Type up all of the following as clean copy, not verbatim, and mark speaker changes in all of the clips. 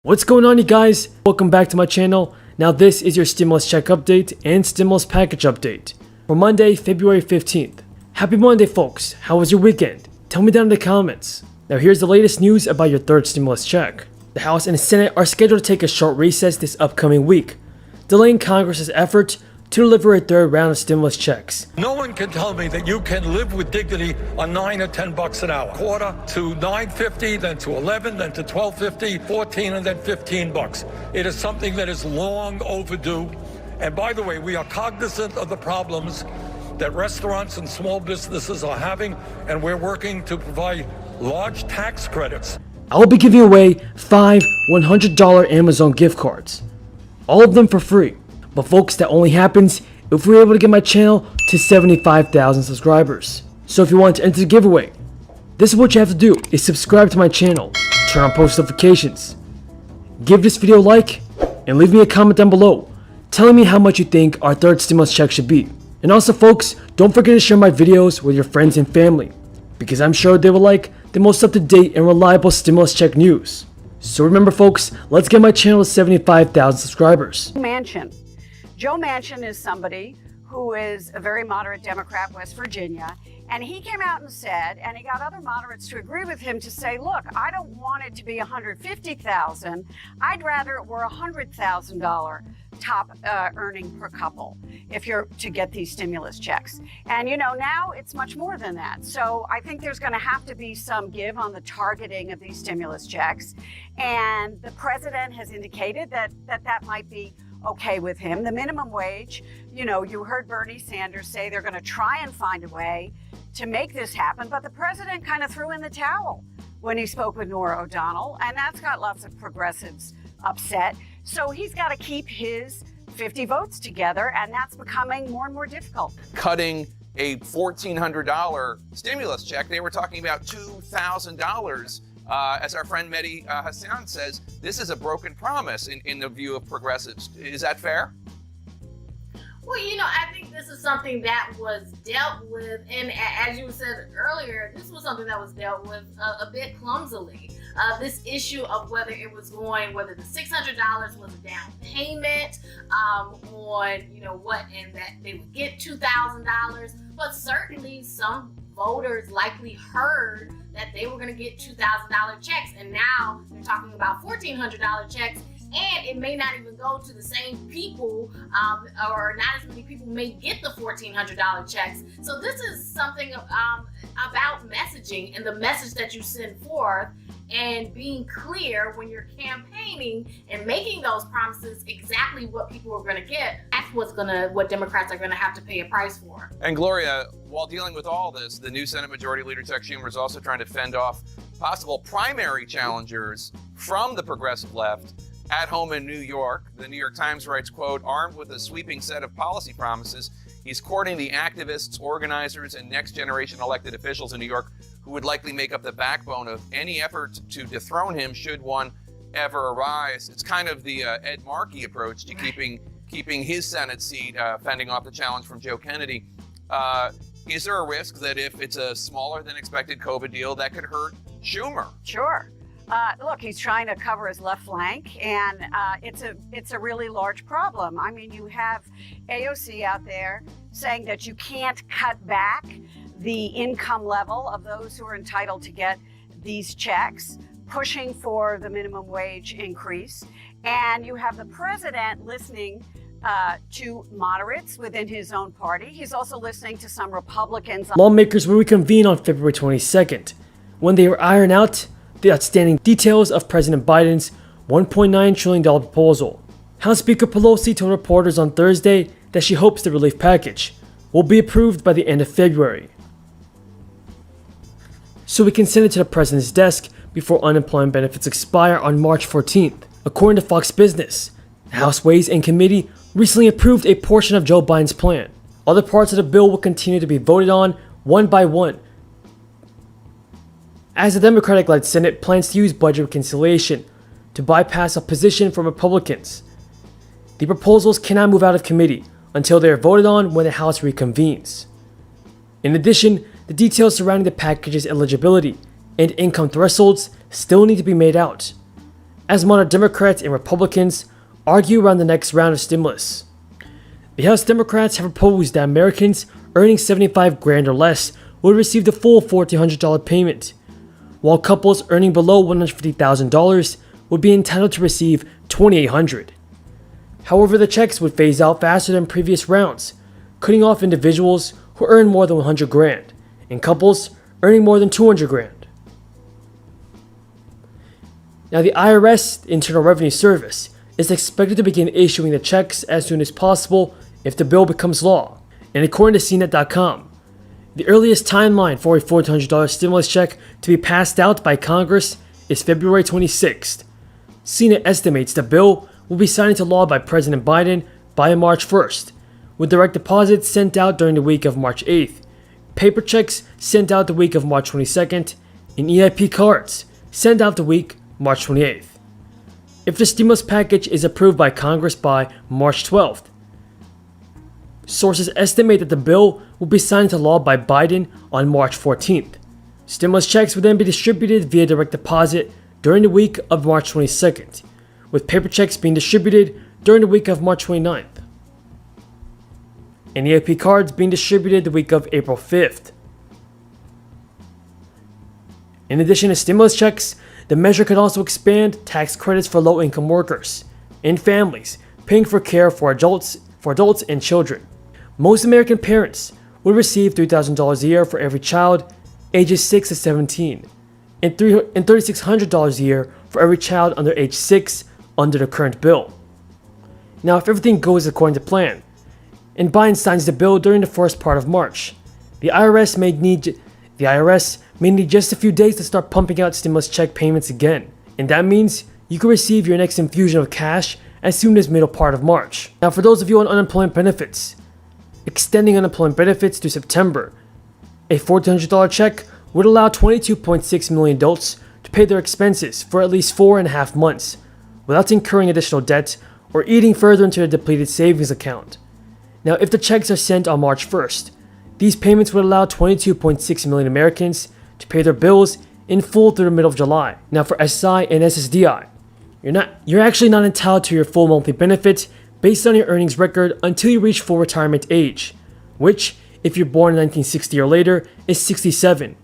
Speaker 1: What's going on, you guys? Welcome back to my channel. Now this is your stimulus check update and stimulus package update for Monday, February 15th. Happy Monday, folks. How was your weekend? Tell me down in the comments. Now here's the latest news about your third stimulus check. The House and the Senate are scheduled to take a short recess this upcoming week, delaying Congress's effort to deliver a third round of stimulus checks.
Speaker 2: No one can tell me that you can live with dignity on $9 or $10 an hour. Quarter to $9.50, then to $11, then to $12.50, $14, and then $15. It is something that is long overdue. And by the way, we are cognizant of the problems that restaurants and small businesses are having, and we're working to provide large tax credits.
Speaker 1: I will be giving away 5 $100 Amazon gift cards, all of them for free. But folks, that only happens if we're able to get my channel to 75,000 subscribers. So if you want to enter the giveaway, this is what you have to do, is subscribe to my channel, turn on post notifications, give this video a like, and leave me a comment down below telling me how much you think our third stimulus check should be. And also folks, don't forget to share my videos with your friends and family, because I'm sure they will like the most up-to-date and reliable stimulus check news. So remember folks, let's get my channel to 75,000 subscribers.
Speaker 3: Joe Manchin is somebody who is a very moderate Democrat, West Virginia, and he came out and said, and he got other moderates to agree with him to say, look, I don't want it to be $150,000. I'd rather it were $100,000 top earning per couple if you're to get these stimulus checks. And you know, now it's much more than that. So I think there's going to have to be some give on the targeting of these stimulus checks. And the president has indicated that might be okay with him. The minimum wage, you know, you heard Bernie Sanders say they're going to try and find a way to make this happen, but the president kind of threw in the towel when he spoke with Norah O'Donnell, and that's got lots of progressives upset. So he's got to keep his 50 votes together, and that's becoming more and more difficult.
Speaker 4: Cutting a $1,400 stimulus check, they were talking about $2,000. As our friend Mehdi Hassan says, this is a broken promise in the view of progressives. Is that fair?
Speaker 5: Well, you know, I think this is something that was dealt with, and as you said earlier, this was something that was dealt with a bit clumsily. This issue of whether the $600 was a down payment on, you know, what, and that they would get $2,000, but certainly some voters likely heard that they were going to get $2,000 checks, and now they're talking about $1,400 checks, and it may not even go to the same people, or not as many people may get the $1,400 checks. So this is something about messaging and the message that you send forth, and being clear when you're campaigning and making those promises exactly what people are going to get. That's what Democrats are going to have to pay a price for.
Speaker 4: And Gloria, while dealing with all this, the new Senate Majority Leader Chuck Schumer is also trying to fend off possible primary challengers from the progressive left at home in New York. The New York Times writes, quote, armed with a sweeping set of policy promises, he's courting the activists, organizers, and next generation elected officials in New York who would likely make up the backbone of any effort to dethrone him should one ever arise. It's kind of the Ed Markey approach to keeping his Senate seat, fending off the challenge from Joe Kennedy. Is there a risk that if it's a smaller than expected COVID deal, that could hurt Schumer?
Speaker 3: Sure. Look, he's trying to cover his left flank, and it's a really large problem. I mean, you have AOC out there saying that you can't cut back the income level of those who are entitled to get these checks, pushing for the minimum wage increase. And you have the president listening to moderates within his own party. He's also listening to some Republicans.
Speaker 1: Lawmakers will reconvene on February 22nd when they will iron out the outstanding details of President Biden's $1.9 trillion proposal. House Speaker Pelosi told reporters on Thursday that she hopes the relief package will be approved by the end of February, so we can send it to the president's desk before unemployment benefits expire on March 14th. According to Fox Business, the House Ways and Committee recently approved a portion of Joe Biden's plan. Other parts of the bill will continue to be voted on one by one, as the Democratic-led Senate plans to use budget reconciliation to bypass opposition from Republicans. The proposals cannot move out of committee until they are voted on when the House reconvenes. In addition, the details surrounding the package's eligibility and income thresholds still need to be made out, as moderate Democrats and Republicans argue around the next round of stimulus. The House Democrats have proposed that Americans earning $75,000 or less would receive the full $1,400 payment, while couples earning below $150,000 would be entitled to receive $2,800. However, the checks would phase out faster than previous rounds, cutting off individuals who earn more than $100,000 and couples earning more than $200,000. Now, the IRS, Internal Revenue Service, is expected to begin issuing the checks as soon as possible if the bill becomes law, and according to CNET.com, the earliest timeline for a $1,400 stimulus check to be passed out by Congress is February 26th. CNET estimates the bill will be signed into law by President Biden by March 1st, with direct deposits sent out during the week of March 8th, paper checks sent out the week of March 22nd, and EIP cards sent out the week March 28th. If the stimulus package is approved by Congress by March 12th, sources estimate that the bill will be signed into law by Biden on March 14th. Stimulus checks will then be distributed via direct deposit during the week of March 22nd, with paper checks being distributed during the week of March 29th, and EIP cards being distributed the week of April 5th. In addition to stimulus checks, the measure could also expand tax credits for low-income workers and families paying for care for adults and children. Most American parents would receive $3,000 a year for every child ages 6 to 17, and $3,600 a year for every child under age 6 under the current bill. Now, if everything goes according to plan, and Biden signs the bill during the first part of March, the IRS may need just a few days to start pumping out stimulus check payments again, and that means you can receive your next infusion of cash as soon as middle part of March. Now, for those of you on unemployment benefits, extending unemployment benefits to September, a $1,400 check would allow 22.6 million adults to pay their expenses for at least 4.5 months without incurring additional debt or eating further into a depleted savings account. Now, if the checks are sent on March 1st, these payments would allow 22.6 million Americans to pay their bills in full through the middle of July. Now, for SI and SSDI, you're actually not entitled to your full monthly benefit based on your earnings record until you reach full retirement age, which, if you're born in 1960 or later, is 67.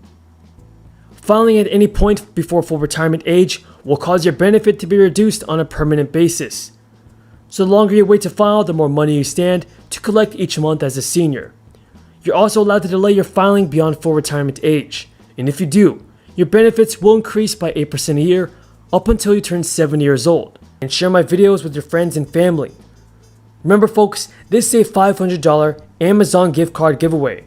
Speaker 1: Filing at any point before full retirement age will cause your benefit to be reduced on a permanent basis. So the longer you wait to file, the more money you stand to collect each month as a senior. You're also allowed to delay your filing beyond full retirement age, and if you do, your benefits will increase by 8% a year up until you turn 70 years old. And share my videos with your friends and family. Remember folks, this is a $500 Amazon gift card giveaway.